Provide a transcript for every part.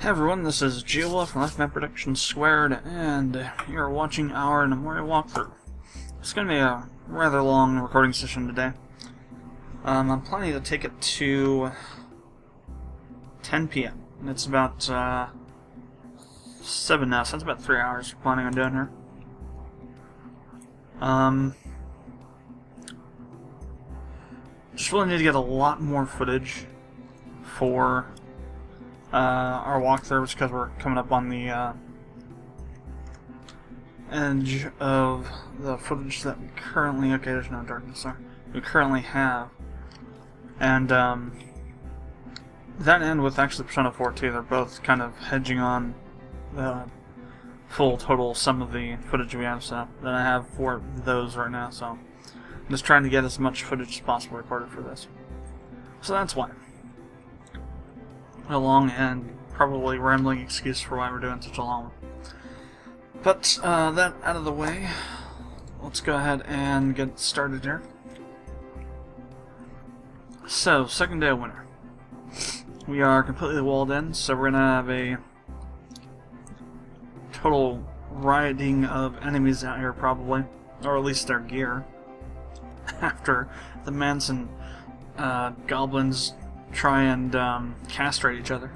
Hey everyone, this is Giola from Productions², and you're watching our Gnomoria walkthrough. It's going to be a rather long recording session today. I'm planning to take it to 10 p.m. and it's about 7 now, so that's about 3 hours we're planning on doing here. Just really need to get a lot more footage for our walkthrough, because we're coming up on the edge of the footage that we currently... Okay, there's no darkness there. We currently have. And that and with actually Persona 4 too, they're both kind of hedging on the full total sum of the footage we have set up that I have for those right now, so I'm just trying to get as much footage as possible recorded for this. So that's why. A long and probably rambling excuse for why we're doing such a long one. But that out of the way, let's go ahead and get started here. So, second day of winter. We are completely walled in, so we're going to have a total rioting of enemies out here probably, or at least their gear, after the Manson goblins try and castrate each other.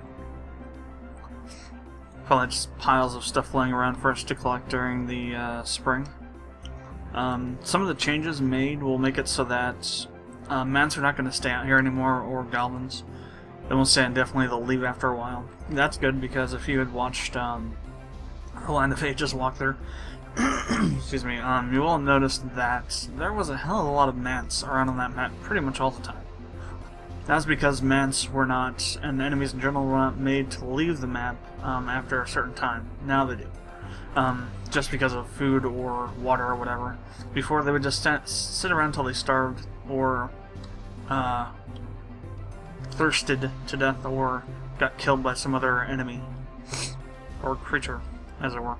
Probably just piles of stuff laying around for us to collect during the spring. Some of the changes made will make it so that Mans are not going to stay out here anymore, or goblins. They won't stay indefinitely, they'll leave after a while. That's good, because if you had watched the Line of Ages walkthrough, excuse me, you will have noticed that there was a hell of a lot of Mans around on that map pretty much all the time. That's because Mants were not, and enemies in general, were not made to leave the map after a certain time. Now they do. Just because of food or water or whatever. Before, they would just sit around until they starved or thirsted to death or got killed by some other enemy or creature, as it were.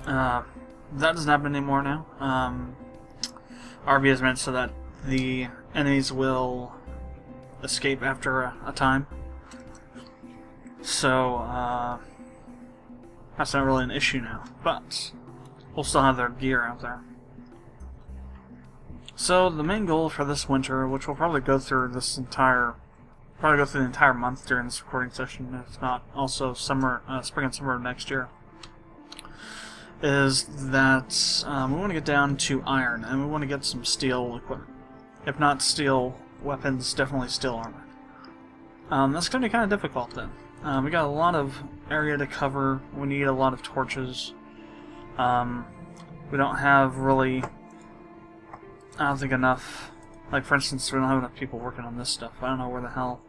That doesn't happen anymore now. RB is meant so that the enemies will escape after a time. So, that's not really an issue now, but we'll still have their gear out there. So, the main goal for this winter, which we'll probably go through the entire month during this recording session, if not also summer, spring and summer of next year, is that we want to get down to iron, and we want to get some steel equipment. If not steel weapons, definitely steel armor. That's going to be kind of difficult then. We got a lot of area to cover. We need a lot of torches. We don't have really, I don't think, enough. Like, for instance, we don't have enough people working on this stuff. I don't know where the hell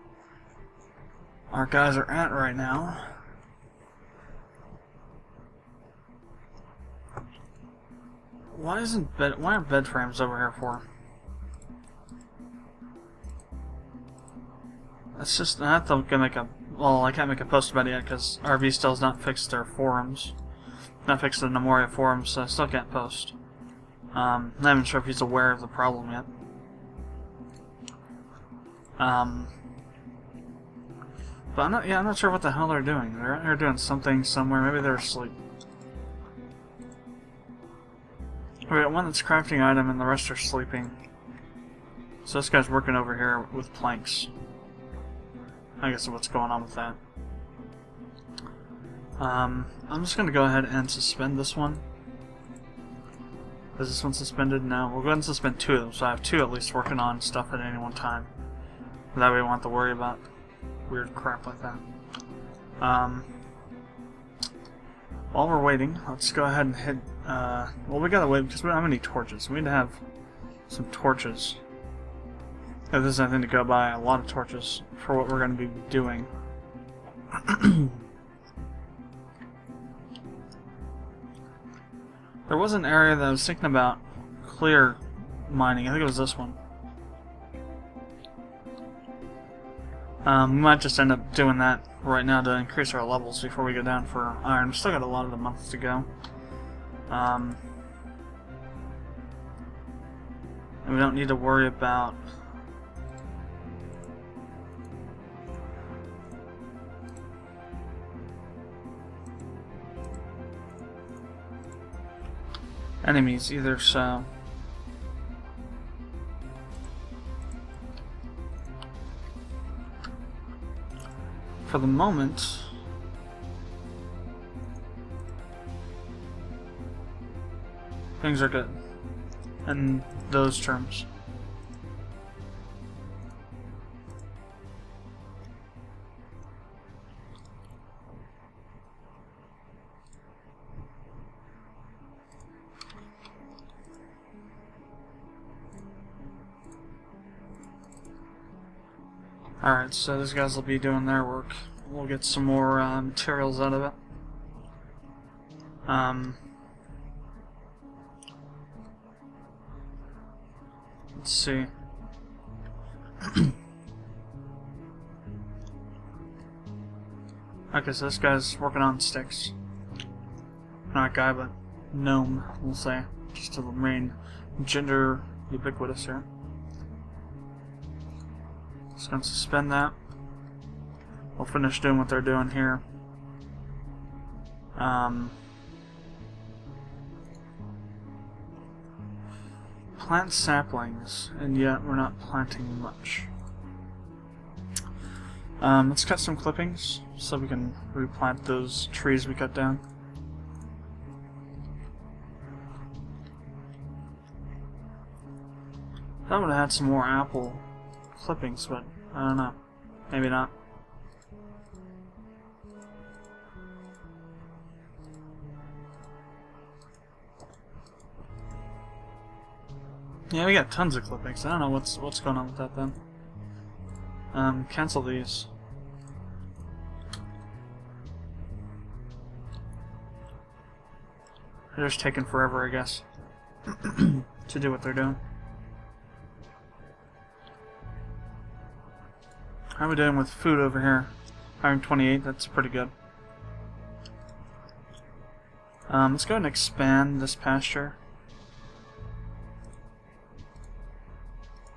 our guys are at right now. Why aren't bed frames over here for? It's just, I have to make a, well, I can't make a post about it yet because RV still has not fixed their forums. Not fixed the Gnomoria forums, so I still can't post. I'm not even sure if he's aware of the problem yet. But I'm not sure what the hell they're doing. They're doing something somewhere. Maybe they're asleep. We got one that's crafting item and the rest are sleeping. So this guy's working over here with planks. I guess what's going on with that. I'm just going to go ahead and suspend this one. Is this one suspended? No. We'll go ahead and suspend 2 of them, so I have 2 at least working on stuff at any one time. That way we won't have to worry about weird crap like that. While we're waiting, let's go ahead and hit... well, we gotta wait because we don't have any torches. We need to have some torches. If there's anything to go by, a lot of torches for what we're going to be doing. There was an area that I was thinking about clear mining. I think it was this one. We might just end up doing that right now to increase our levels before we go down for iron. We've still got a lot of the months to go. And we don't need to worry about enemies either, so for the moment things are good in those terms. Alright, so these guys will be doing their work. We'll get some more materials out of it. Let's see. Okay, so this guy's working on sticks. Not guy, but gnome, we'll say. Just to remain gender ubiquitous here. Just gonna suspend that. We'll finish doing what they're doing here. Plant saplings, and yet we're not planting much. Let's cut some clippings so we can replant those trees we cut down. I would have had some more apple clippings, but I don't know. Maybe not. Yeah, we got tons of clippings. I don't know what's going on with that then. Cancel these. They're just taking forever, I guess, to do what they're doing. How are we doing with food over here? 128, that's pretty good. Let's go ahead and expand this pasture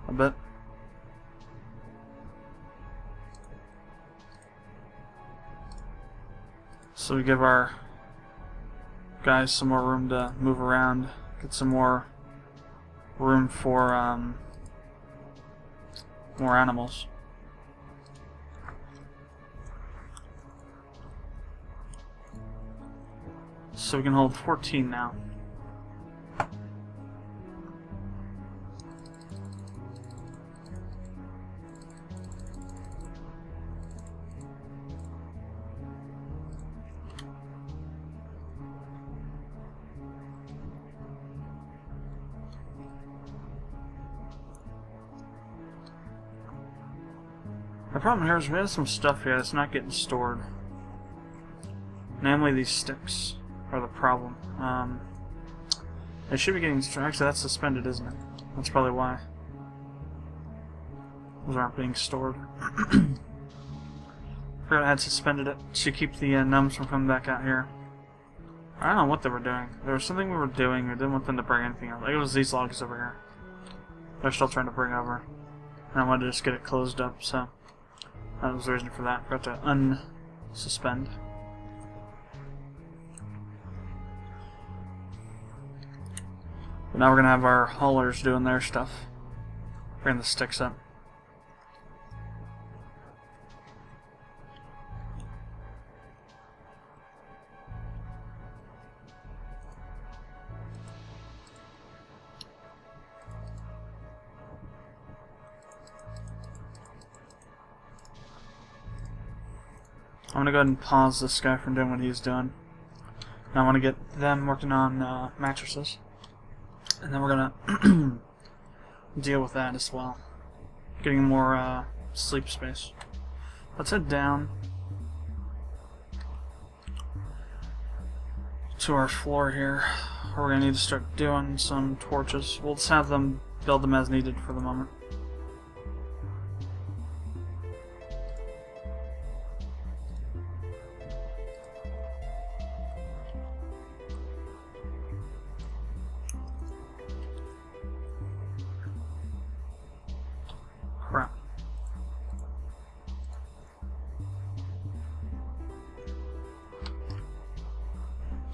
a bit. So we give our guys some more room to move around, get some more room for more animals. So we can hold 14 now. The problem here is we have some stuff here that's not getting stored. Namely, these sticks are the problem. They should be getting stored. Actually, that's suspended, isn't it? That's probably why. Those aren't being stored. Forgot I had suspended it to keep the numbs from coming back out here. I don't know what they were doing. There was something we were doing. We didn't want them to bring anything out. Like, it was these logs over here. They're still trying to bring over. And I wanted to just get it closed up, so that was the reason for that. Forgot to unsuspend. But now we're gonna have our haulers doing their stuff. Bring the sticks up. I'm gonna go ahead and pause this guy from doing what he's doing. And I want to get them working on mattresses. And then we're gonna deal with that as well. Getting more sleep space. Let's head down to our floor here. We're gonna need to start doing some torches. We'll just have them build them as needed for the moment. Crap.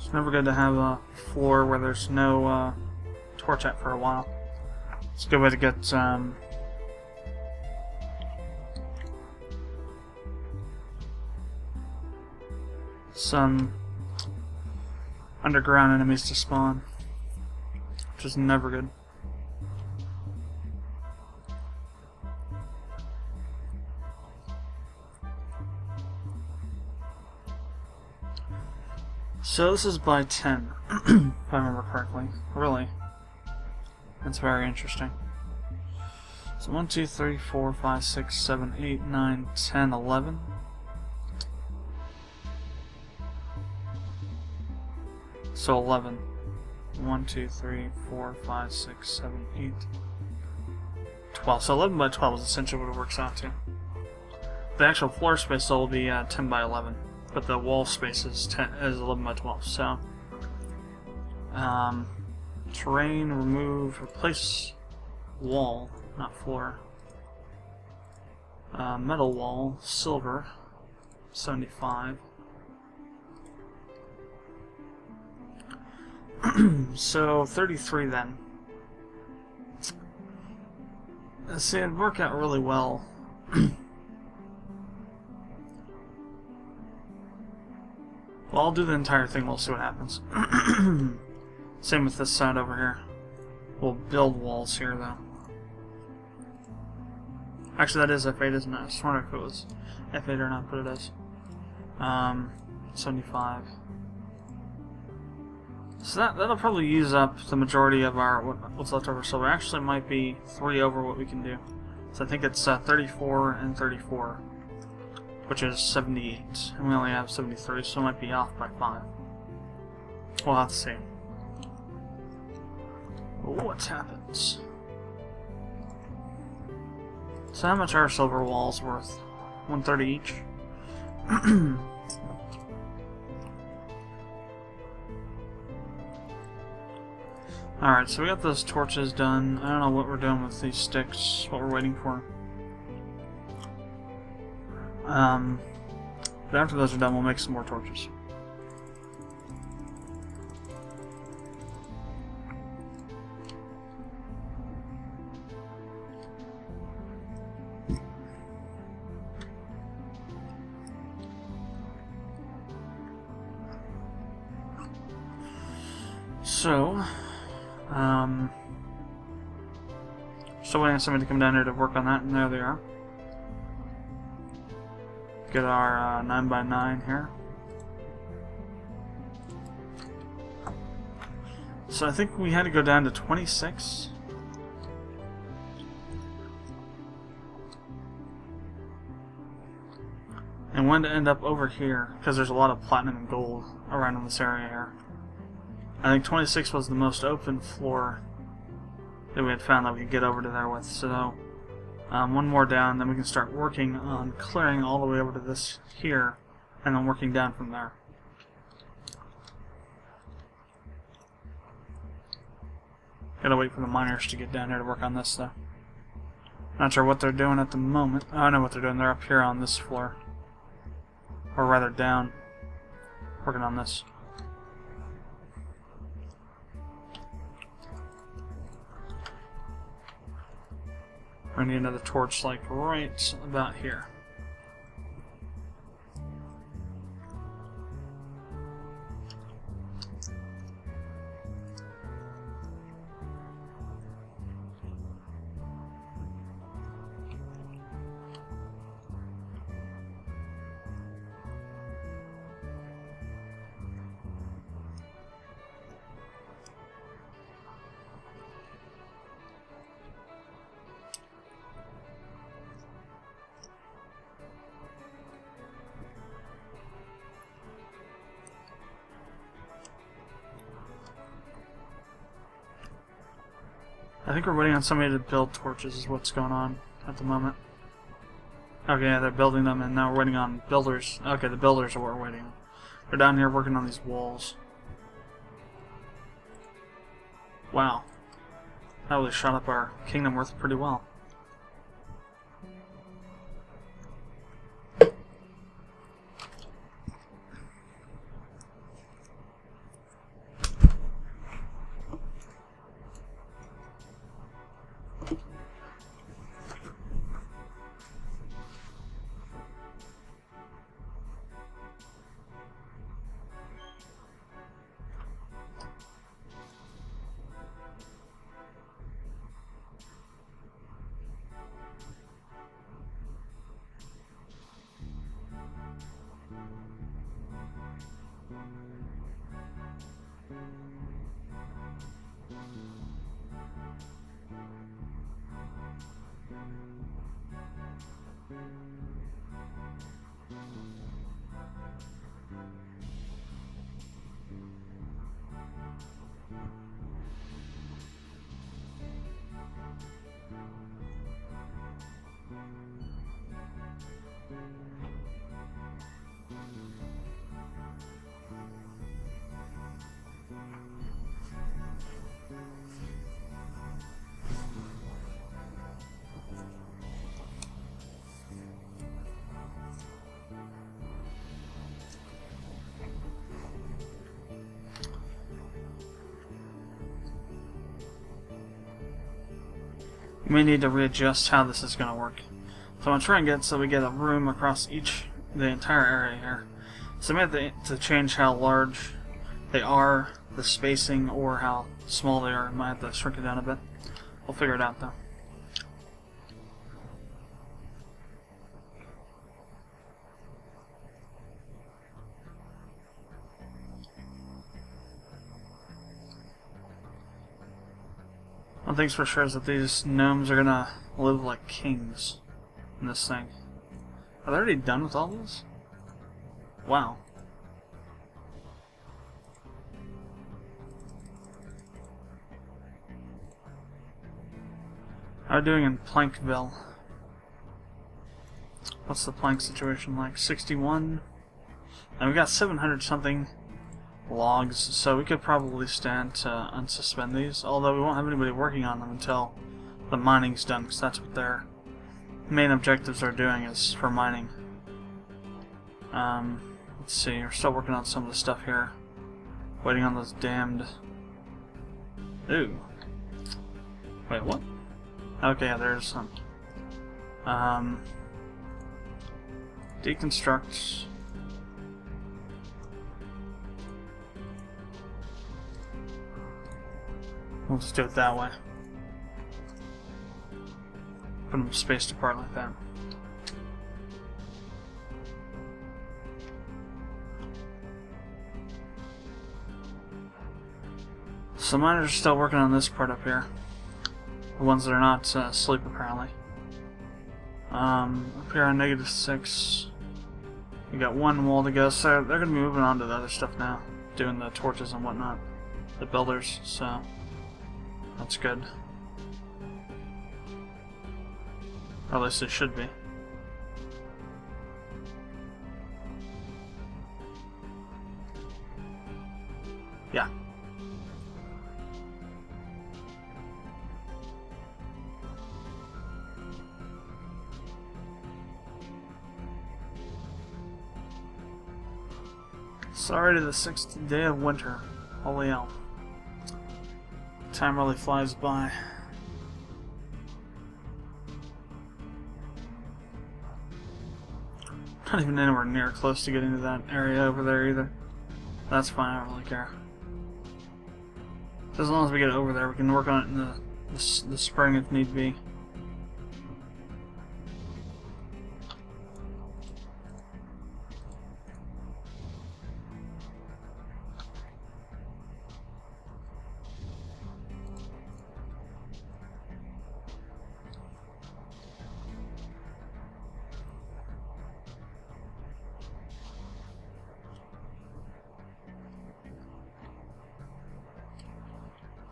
It's never good to have a floor where there's no torch at for a while. It's a good way to get some underground enemies to spawn, which is never good. So this is by 10, if I remember correctly. Really. That's very interesting. So 1, 2, 3, 4, 5, 6, 7, 8, 9, 10, 11. So 11. 1, 2, 3, 4, 5, 6, 7, 8, 12. So 11 by 12 is essentially what it works out to. The actual floor space will be 10 by 11. But the wall space is 11 by 12. So, terrain, remove, replace wall, not floor. Metal wall, silver, 75. So 33 then. See, it'd work out really well. Well, I'll do the entire thing, we'll see what happens. Same with this side over here. We'll build walls here, though. Actually, that is F8, isn't it? I just wonder if it was F8 or not, but it is. 75. So that'll probably use up the majority of our what's left over silver. Actually, it might be 3 over what we can do. So I think it's 34 and 34. Which is 78, and we only have 73, so it might be off by 5. We'll have to see. What happens? So how much are silver walls worth? 130 each? Alright, so we got those torches done. I don't know what we're doing with these sticks, what we're waiting for. But after those are done, we'll make some more torches. So, still waiting on somebody to come down here to work on that, and there they are. Get our 9x9 here. So I think we had to go down to 26. And when to end up over here, because there's a lot of platinum and gold around in this area here. I think 26 was the most open floor that we had found that we could get over to there with. So one more down, then we can start working on clearing all the way over to this here, and then working down from there. Gotta wait for the miners to get down here to work on this though. Not sure what they're doing at the moment. Oh, I know what they're doing. They're up here on this floor. Or rather down, working on this. I need another torch like right about here. I think we're waiting on somebody to build torches is what's going on at the moment. Okay, yeah, they're building them, and now we're waiting on builders. Okay, the builders are what we're waiting on. They're down here working on these walls. Wow. That really shot up our kingdom worth pretty well. we may need to readjust how this is going to work. So I'm going to try and get so we get a room across the entire area here. So we have to change how large they are, the spacing, or how small they are. I might have to shrink it down a bit. We'll figure it out though. One thing's for sure is that these gnomes are gonna live like kings in this thing. Are they already done with all this? Wow. How are we doing in Plankville? What's the plank situation like? 61? And we got 700 something logs, so we could probably stand to unsuspend these, although we won't have anybody working on them until the mining's done, because that's what their main objectives are doing, is for mining. Let's see, we're still working on some of the stuff here. Waiting on those damned... Ooh. Wait, what? Okay, yeah, there's some. Deconstruct. We'll just do it that way. Put them spaced apart like that. So miners are still working on this part up here. The ones that are not asleep, apparently. Up here on -6. We got one wall to go, so they're going to be moving on to the other stuff now. Doing the torches and whatnot. The builders, so... that's good. Or at least it should be. Yeah. It's already the 6th day of winter. Holy hell. Time really flies by. Not even anywhere near close to getting to that area over there either. That's fine, I don't really care. As long as we get it over there, we can work on it in the spring if need be.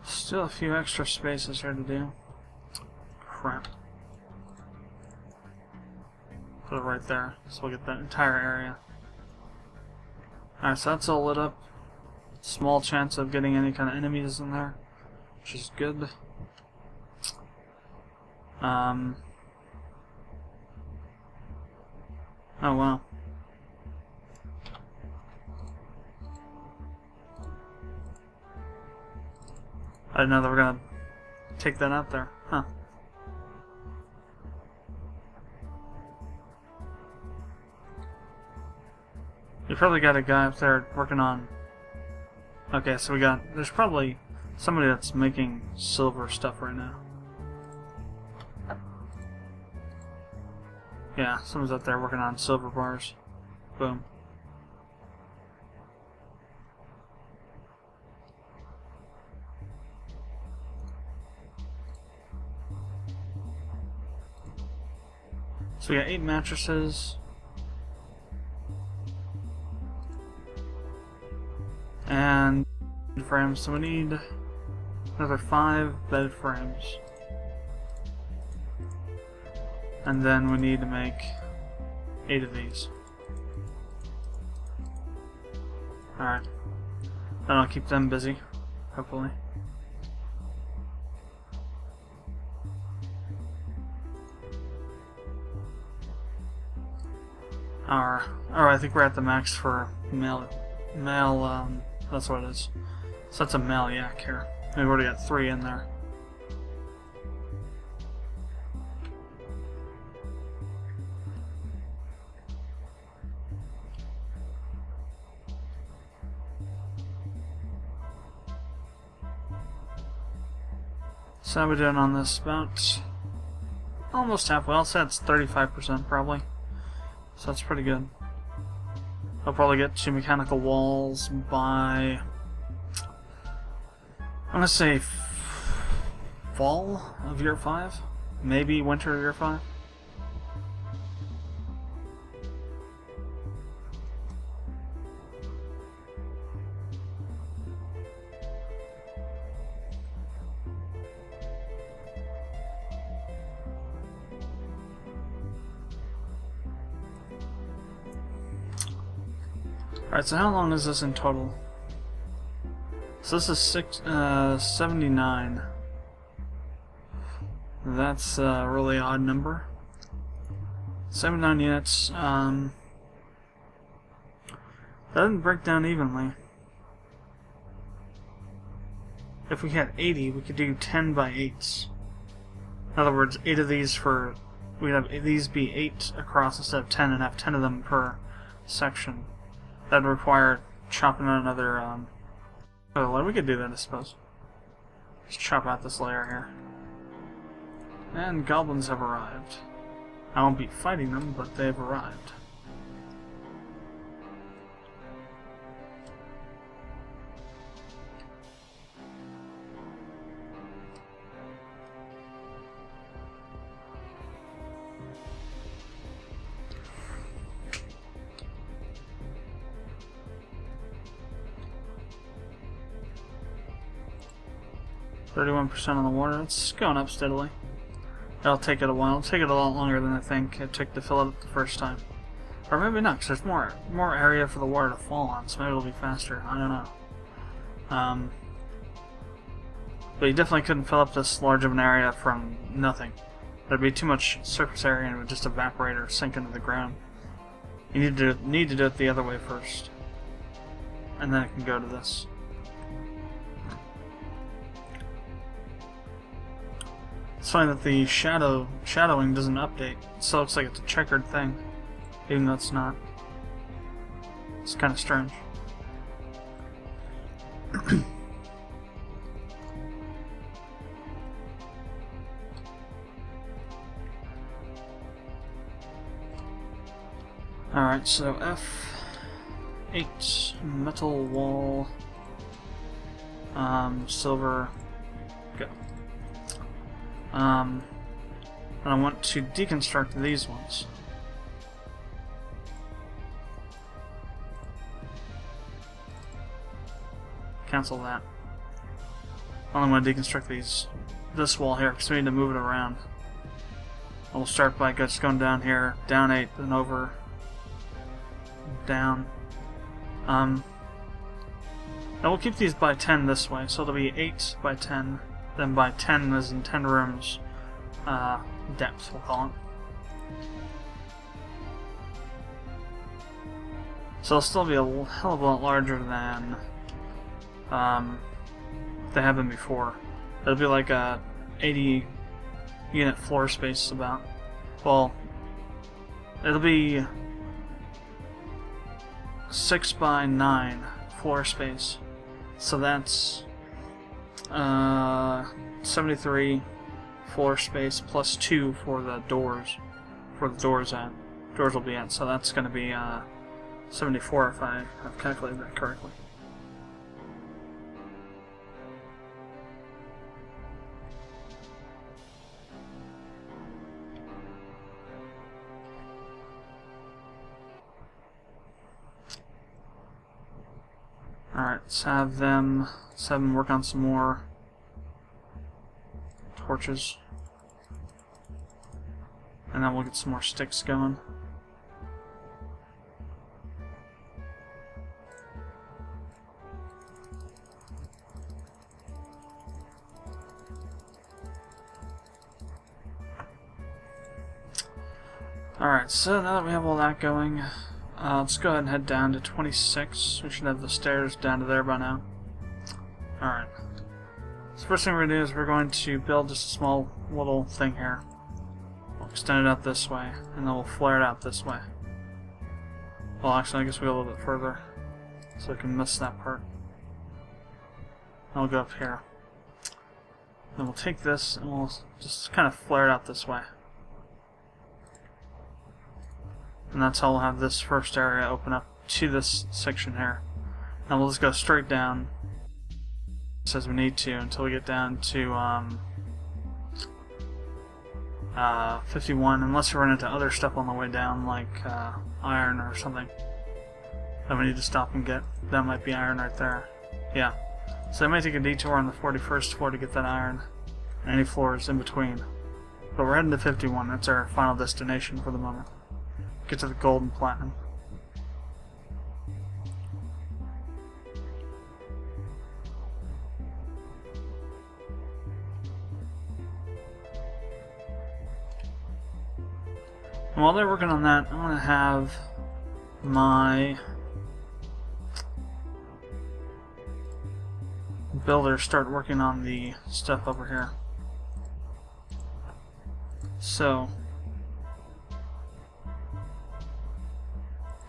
Still a few extra spaces here to do. Crap. Put it right there, so we'll get that entire area. Alright, so that's all lit up. Small chance of getting any kind of enemies in there, which is good. Oh wow. I didn't know they were gonna take that out there. Huh. You probably got a guy up there working on... Okay, so there's probably somebody that's making silver stuff right now. Yeah, someone's up there working on silver bars. Boom. So we got 8 mattresses. And frames, so we need another 5 bed frames. And then we need to make 8 of these. Alright. That'll keep them busy, hopefully. Alright, I think we're at the max for male, that's what it is. So that's a male yak here. We've already got 3 in there. So how are we doing on this? About almost halfway. I'll say it's 35% probably. So that's pretty good. I'll probably get to mechanical walls by, I'm gonna say fall of year 5, maybe winter of year 5. Alright, so how long is this in total? So this is 79. That's a really odd number. 79 units. That didn't break down evenly. If we had 80, we could do 10 by 8s. In other words, 8 of these for... we'd have these be 8 across instead of 10 and have 10 of them per section. That'd require chopping out another layer. We could do that, I suppose. Just chop out this layer here. And goblins have arrived. I won't be fighting them, but they've arrived. %31% on the water. It's going up steadily. It'll take it a while. It'll take it a lot longer than I think it took to fill it up the first time. Or maybe not, because there's more area for the water to fall on, so maybe it'll be faster. I don't know. But you definitely couldn't fill up this large of an area from nothing. There'd be too much surface area and it would just evaporate or sink into the ground. You need to do it the other way first. And then it can go to this. It's funny that the shadowing doesn't update. It still looks like it's a checkered thing, even though it's not. It's kind of strange. Alright, so F8, metal wall, silver, go. And I want to deconstruct these ones. Cancel that. I only want to deconstruct this wall here because we need to move it around. We'll start by just going down here, down 8, then over, down. Now we'll keep these by 10 this way, so it'll be 8 by 10. Then by 10 as in 10 rooms, depth we'll call it. So it'll still be a hell of a lot larger than they have been before. It'll be like a 80 unit floor space about. Well, it'll be 6 by 9 floor space. So that's 73 floor space plus 2 for the doors. Doors will be at. So that's going to be 74 if I have calculated that correctly. Alright, let's have them work on some more torches. And then we'll get some more sticks going. Alright, so now that we have all that going, let's go ahead and head down to 26. We should have the stairs down to there by now. Alright. So first thing we're going to do is we're going to build just a small little thing here. We'll extend it out this way, and then we'll flare it out this way. Well, actually, I guess we'll go a little bit further, so we can miss that part. I'll go up here. Then we'll take this and we'll just kind of flare it out this way. And that's how we'll have this first area open up to this section here. And we'll just go straight down as we need to until we get down to 51, unless we run into other stuff on the way down, like iron or something that we need to stop and get. That might be iron right there. Yeah. So I may take a detour on the 41st floor to get that iron, and any floors in between. But we're heading to 51. That's our final destination for the moment. Get to the gold and platinum. And while they're working on that, I'm going to have my builder start working on the stuff over here. So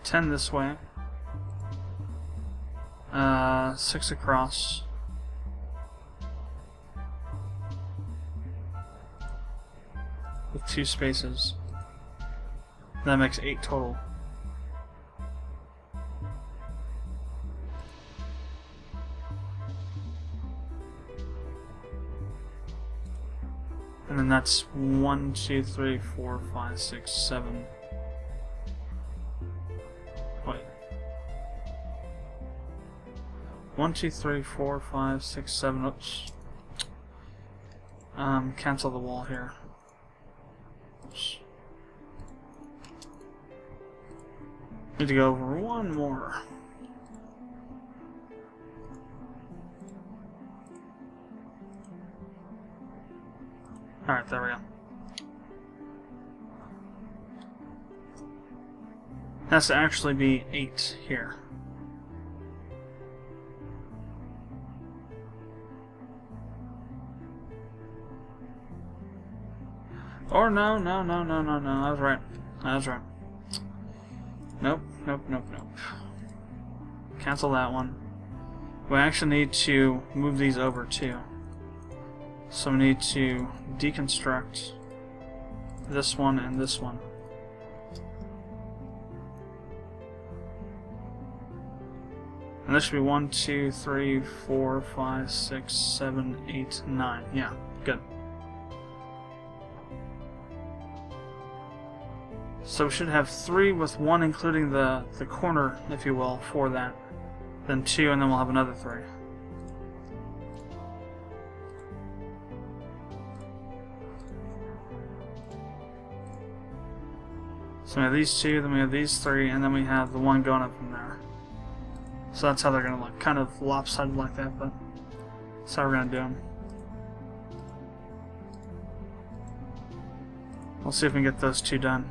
10 this way, 6 across, with 2 spaces. That makes 8 total. And then that's 1, 2, 3, 4, 5, 6, 7. Wait. 1, 2, 3, 4, 5, 6, 7. Oops. Cancel the wall here. Oops. Need to go over one more. Alright, there we go. Has to actually be 8 here. Or no, I was right. I was right. Nope. Cancel that one. We actually need to move these over too. So we need to deconstruct this one and this one. And this should be 1, 2, 3, 4, 5, 6, 7, 8, 9. Yeah, good. So we should have 3 with 1 including the corner, if you will, for that. Then 2, and then we'll have another 3. So we have these 2, then we have these 3, and then we have the 1 going up from there. So that's how they're going to look, kind of lopsided like that, but that's how we're going to do them. We'll see if we can get those 2 done.